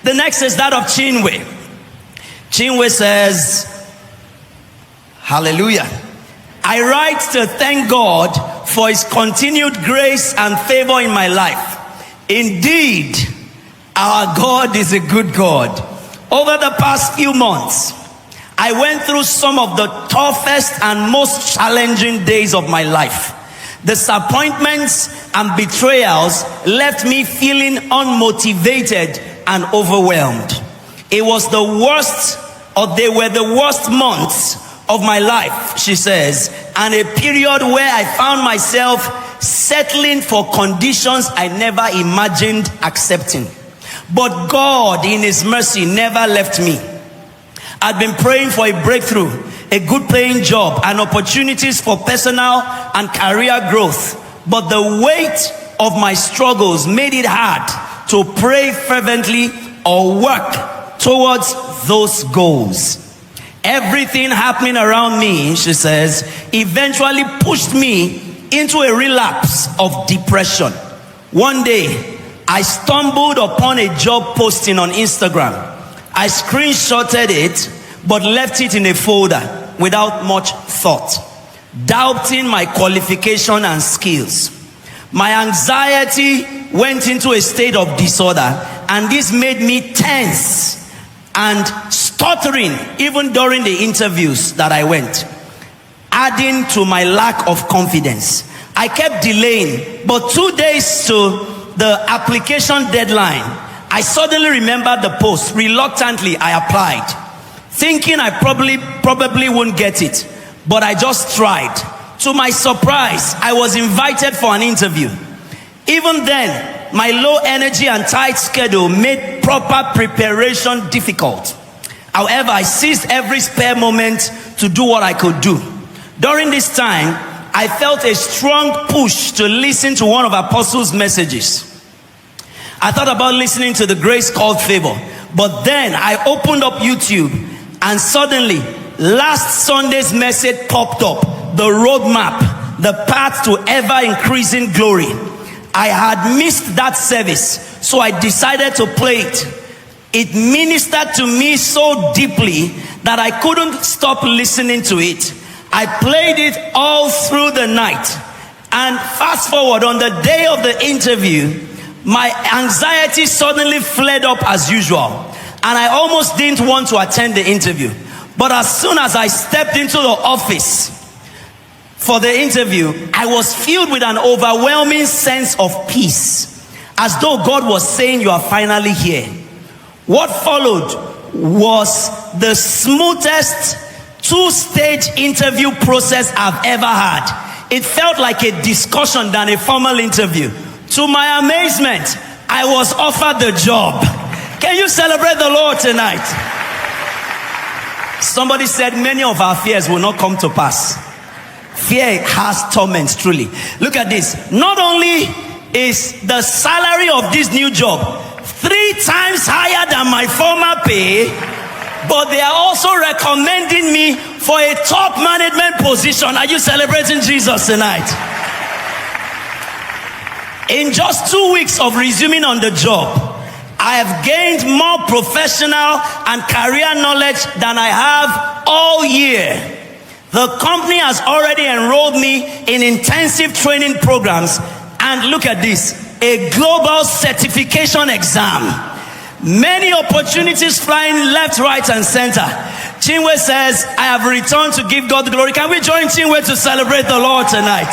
The next is that of Chinwe. Chinwe says, hallelujah. I write to thank God for his continued grace and favor in my life. Indeed, our God is a good God. Over the past few months, I went through some of the toughest and most challenging days of my life. Disappointments and betrayals left me feeling unmotivated and overwhelmed. It was the worst, or they were the worst months of my life, she says, and a period where I found myself settling for conditions I never imagined accepting. But God, in his mercy, never left me. I'd been praying for a breakthrough, a good paying job, and opportunities for personal and career growth. But the weight of my struggles made it hard to pray fervently or work towards those goals. Everything happening around me, she says, eventually pushed me into a relapse of depression. One day, I stumbled upon a job posting on Instagram. I screenshotted it, but left it in a folder without much thought, doubting my qualification and skills. My anxiety went into a state of disorder, and this made me tense and stuttering even during the interviews that I went, adding to my lack of confidence. I kept delaying, but 2 days to the application deadline, I suddenly remembered the post. Reluctantly, I applied, thinking I probably wouldn't get it, but I just tried. To my surprise, I was invited for an interview. Even then, my low energy and tight schedule made proper preparation difficult. However, I seized every spare moment to do what I could do. During this time, I felt a strong push to listen to one of Apostle's messages. I thought about listening to the Grace Called Favor, but then I opened up YouTube, and suddenly last Sunday's message popped up, the roadmap, the path to ever increasing glory. I had missed that service, so I decided to play it. It ministered to me so deeply that I couldn't stop listening to it. I played it all through the night, and fast forward, on the day of the interview, my anxiety suddenly flared up as usual, and I almost didn't want to attend the interview. But as soon as I stepped into the office for the interview, I was filled with an overwhelming sense of peace, as though God was saying, you are finally here. What followed was the smoothest two-stage interview process I've ever had. It felt like a discussion than a formal interview. To my amazement, I was offered the job. Can you celebrate the Lord tonight? Somebody said many of our fears will not come to pass. Fear has torments, truly. Look at this. Not only is the salary of this new job 3 times higher than my former pay, but they are also recommending me for a top management position. Are you celebrating Jesus tonight? In just 2 weeks of resuming on the job, I have gained more professional and career knowledge than I have all year. The company has already enrolled me in intensive training programs, and look at this, a global certification exam. Many opportunities flying left, right, and center. Chinwe says, I have returned to give God the glory. Can we join Chinwe to celebrate the Lord tonight?